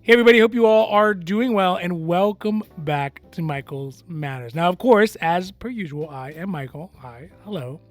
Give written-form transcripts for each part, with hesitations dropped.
Hey everybody, hope you all are doing well and welcome back to Michael's Matters. Now, of course, as per usual, I am Michael. Hi, hello.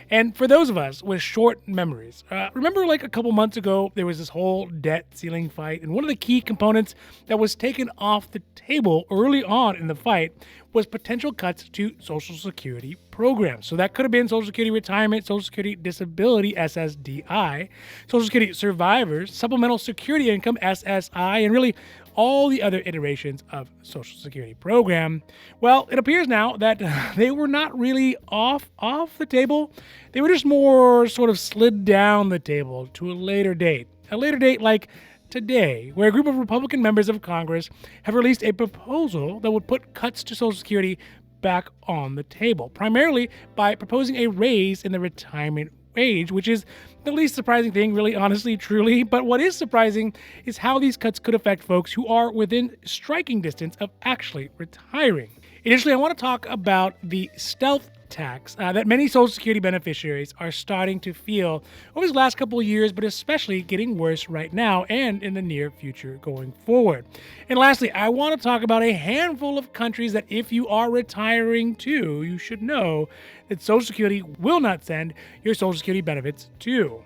And for those of us with short memories, remember like a couple months ago, there was this whole debt ceiling fight, and one of the key components that was taken off the table early on in the fight was potential cuts to Social Security programs. So that could have been Social Security Retirement, Social Security Disability SSDI, Social Security Survivors, Supplemental Security Income SSI, and really all the other iterations of Social Security program. Well, it appears now that they were not really off the table. They were just more sort of slid down the table to a later date. A later date like today, where a group of Republican members of Congress have released a proposal that would put cuts to Social Security back on the table, primarily by proposing a raise in the retirement age, which is the least surprising thing, really, honestly, truly. But what is surprising is how these cuts could affect folks who are within striking distance of actually retiring. Initially, I want to talk about the stealth tax that many Social Security beneficiaries are starting to feel over the last couple of years, but especially getting worse right now and in the near future going forward. And lastly, I want to talk about a handful of countries that if you are retiring to, you should know that Social Security will not send your Social Security benefits to.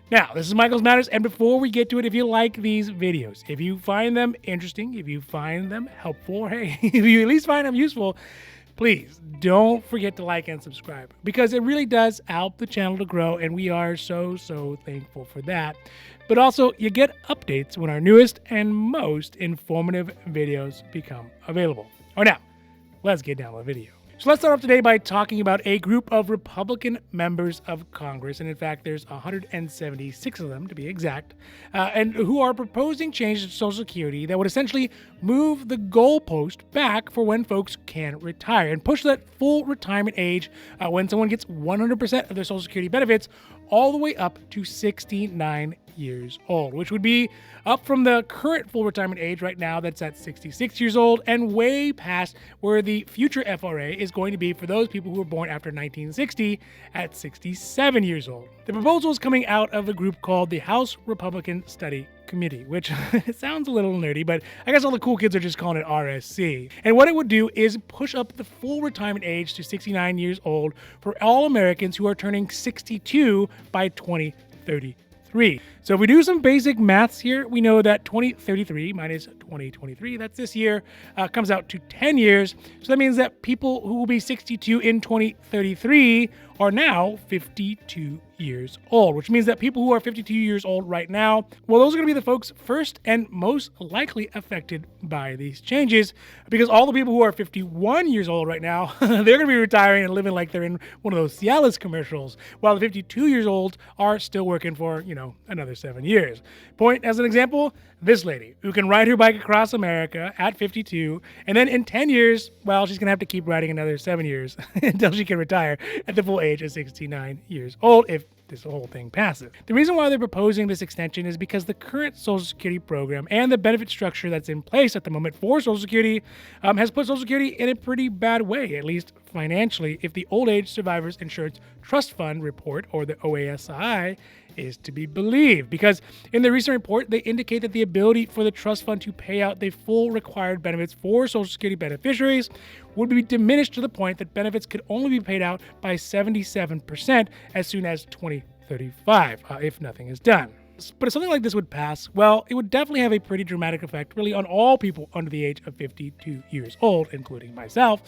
Now, this is Michael's Matters, and before we get to it, if you like these videos, if you find them interesting, if you find them helpful, hey, if you at least find them useful, please don't forget to like and subscribe, because it really does help the channel to grow, and we are so thankful for that. But also, you get updates when our newest and most informative videos become available. All right, now, let's get down to the video. So let's start off today by talking about a group of Republican members of Congress, and in fact, there's 176 of them to be exact, and who are proposing changes to Social Security that would essentially move the goalpost back for when folks can retire and push that full retirement age when someone gets 100% of their Social Security benefits all the way up to 69 years old, which would be up from the current full retirement age right now that's at 66 years old and way past where the future FRA is going to be for those people who were born after 1960 at 67 years old. The proposal is coming out of a group called the House Republican Study Committee, which it sounds a little nerdy, but I guess all the cool kids are just calling it RSC. And what it would do is push up the full retirement age to 69 years old for all Americans who are turning 62 by 2033. So if we do some basic maths here, we know that 2033 minus 2023, that's this year, comes out to 10 years. So that means that people who will be 62 in 2033 are now 52 years old, which means that people who are 52 years old right now, well, those are going to be the folks first and most likely affected by these changes, because all the people who are 51 years old right now, they're going to be retiring and living like they're in one of those Cialis commercials, while the 52 years old are still working for, another 7 years. Point as an example, this lady who can ride her bike across America at 52, and then in 10 years, well, she's going to have to keep riding another 7 years until she can retire at the full age of 69 years old if this whole thing passes. The reason why they're proposing this extension is because the current Social Security program and the benefit structure that's in place at the moment for Social Security has put Social Security in a pretty bad way, at least financially, if the Old Age Survivors Insurance Trust Fund report, or the OASI, is to be believed, because in the recent report, they indicate that the ability for the trust fund to pay out the full required benefits for Social Security beneficiaries would be diminished to the point that benefits could only be paid out by 77% as soon as 2035, if nothing is done. But if something like this would pass, well, it would definitely have a pretty dramatic effect, really, on all people under the age of 52 years old, including myself.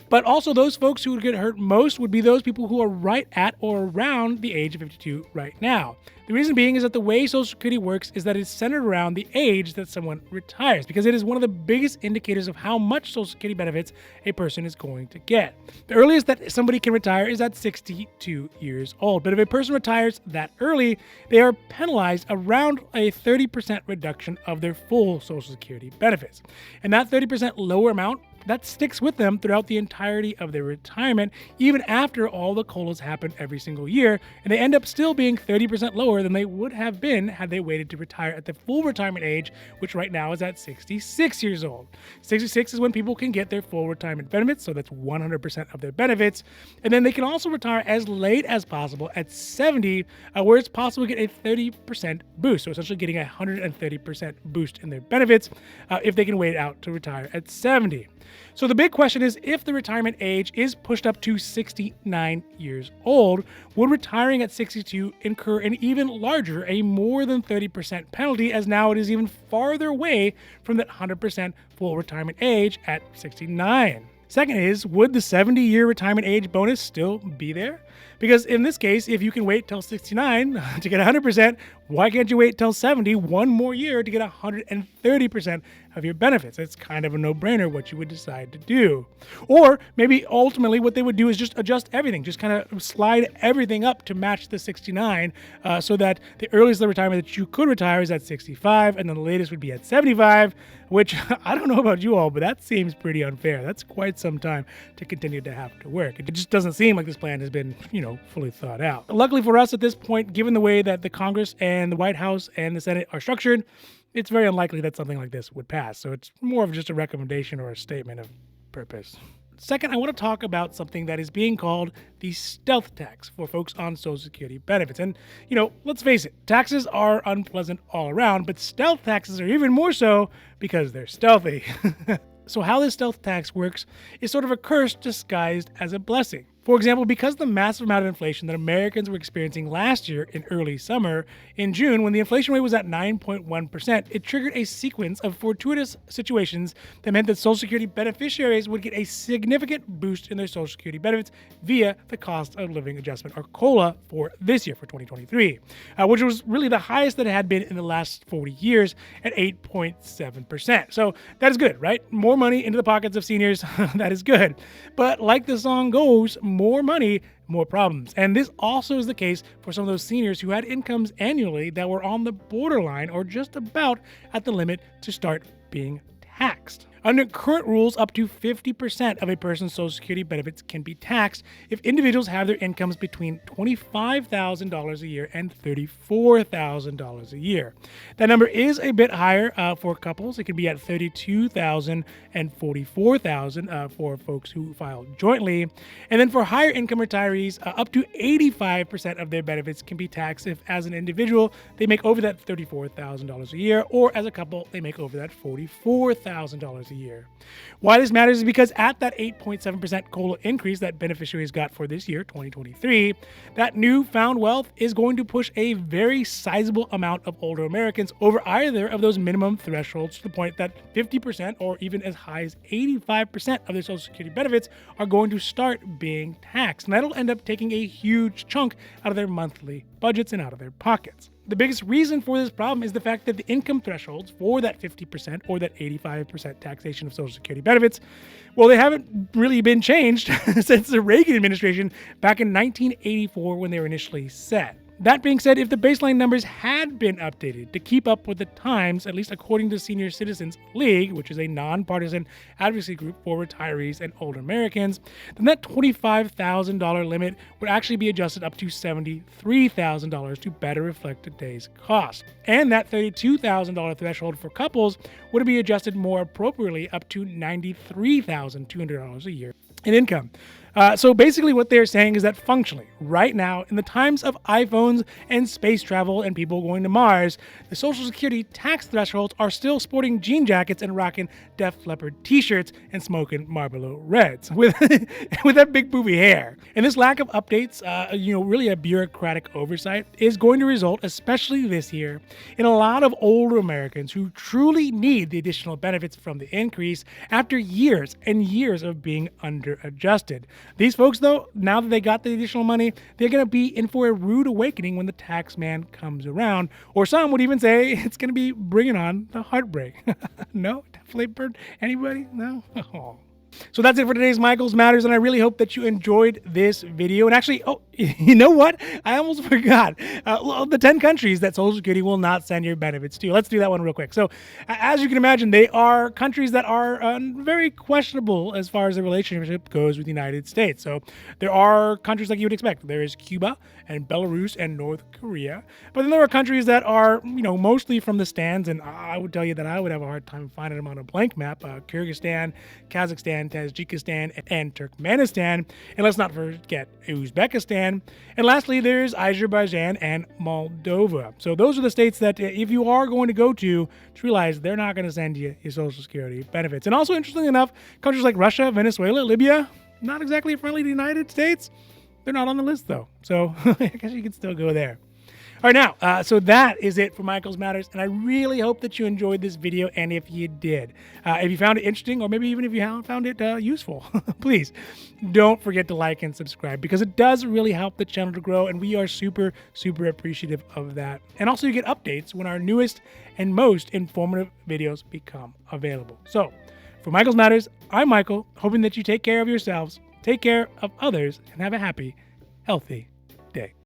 But also those folks who would get hurt most would be those people who are right at or around the age of 52 right now. The reason being is that the way Social Security works is that it's centered around the age that someone retires, because it is one of the biggest indicators of how much Social Security benefits a person is going to get. The earliest that somebody can retire is at 62 years old, but if a person retires that early, they are penalized around a 30% reduction of their full Social Security benefits. And that 30% lower amount that sticks with them throughout the entirety of their retirement, even after all the COLAs happen every single year, and they end up still being 30% lower than they would have been had they waited to retire at the full retirement age, which right now is at 66 years old. 66 is when people can get their full retirement benefits, so that's 100% of their benefits, and then they can also retire as late as possible at 70, where it's possible to get a 30% boost, so essentially getting a 130% boost in their benefits if they can wait out to retire at 70. So the big question is, if the retirement age is pushed up to 69 years old, would retiring at 62 incur an even larger, a more than 30% penalty, as now it is even farther away from that 100% full retirement age at 69? Second is, would the 70-year retirement age bonus still be there? Because in this case, if you can wait till 69 to get 100%, why can't you wait till 70, one more year, to get 130% of your benefits? It's kind of a no-brainer what you would decide to do. Or maybe ultimately what they would do is just adjust everything, just kind of slide everything up to match the 69, so that the earliest the retirement that you could retire is at 65, and then the latest would be at 75, which I don't know about you all, but that seems pretty unfair. That's quite some time to continue to have to work. It just doesn't seem like this plan has been, fully thought out. Luckily for us at this point, given the way that the Congress and the White House and the Senate are structured, it's very unlikely that something like this would pass. So it's more of just a recommendation or a statement of purpose. Second, I want to talk about something that is being called the stealth tax for folks on Social Security benefits. And, let's face it, taxes are unpleasant all around, but stealth taxes are even more so because they're stealthy. So how this stealth tax works is sort of a curse disguised as a blessing. For example, because the massive amount of inflation that Americans were experiencing last year in early summer, in June, when the inflation rate was at 9.1%, it triggered a sequence of fortuitous situations that meant that Social Security beneficiaries would get a significant boost in their Social Security benefits via the cost of living adjustment, or COLA, for this year, for 2023, which was really the highest that it had been in the last 40 years at 8.7%. So that is good, right? More money into the pockets of seniors, that is good. But like the song goes, more money, more problems. And this also is the case for some of those seniors who had incomes annually that were on the borderline or just about at the limit to start being taxed. Under current rules, up to 50% of a person's Social Security benefits can be taxed if individuals have their incomes between $25,000 a year and $34,000 a year. That number is a bit higher for couples. It can be at $32,000 and $44,000 for folks who file jointly. And then for higher income retirees, up to 85% of their benefits can be taxed if, as an individual, they make over that $34,000 a year, or as a couple, they make over that $44,000 a year. Why this matters is because at that 8.7% COLA increase that beneficiaries got for this year, 2023, that newfound wealth is going to push a very sizable amount of older Americans over either of those minimum thresholds, to the point that 50% or even as high as 85% of their Social Security benefits are going to start being taxed. And that'll end up taking a huge chunk out of their monthly budgets and out of their pockets. The biggest reason for this problem is the fact that the income thresholds for that 50% or that 85% taxation of Social Security benefits, well, they haven't really been changed since the Reagan administration back in 1984 when they were initially set. That being said, if the baseline numbers had been updated to keep up with the times, at least according to Senior Citizens League, which is a nonpartisan advocacy group for retirees and older Americans, then that $25,000 limit would actually be adjusted up to $73,000 to better reflect today's cost. And that $32,000 threshold for couples would be adjusted more appropriately up to $93,200 a year in income. So basically what they're saying is that functionally, right now, in the times of iPhones and space travel and people going to Mars, the Social Security tax thresholds are still sporting jean jackets and rocking Def Leppard t-shirts and smoking Marlboro Reds with with that big booby hair. And this lack of updates, really a bureaucratic oversight, is going to result, especially this year, in a lot of older Americans who truly need the additional benefits from the increase after years and years of being under-adjusted. These folks, though, now that they got the additional money, they're going to be in for a rude awakening when the tax man comes around. Or some would even say it's going to be bringing on the heartbreak. No? Def Leppard? Anybody? No? Oh. So that's it for today's Michael's Matters, and I really hope that you enjoyed this video. And actually, oh, you know what? I almost forgot. The 10 countries that Social Security will not send your benefits to. Let's do that one real quick. So, as you can imagine, they are countries that are very questionable as far as the relationship goes with the United States. So, there are countries like you would expect. There is Cuba and Belarus and North Korea. But then there are countries that are, mostly from the stands, and I would tell you that I would have a hard time finding them on a blank map. Kyrgyzstan, Kazakhstan, Tajikistan, and Turkmenistan. And let's not forget Uzbekistan. And lastly, there's Azerbaijan and Moldova. So those are the states that if you are going to go to, just realize they're not going to send you your Social Security benefits. And also, interestingly enough, countries like Russia, Venezuela, Libya, not exactly friendly to the United States. They're not on the list, though. So I guess you can still go there. All right, now, so that is it for Michael's Matters, and I really hope that you enjoyed this video, and if you did, if you found it interesting, or maybe even if you found it useful, please don't forget to like and subscribe, because it does really help the channel to grow, and we are super, super appreciative of that. And also, you get updates when our newest and most informative videos become available. So, for Michael's Matters, I'm Michael, hoping that you take care of yourselves, take care of others, and have a happy, healthy day.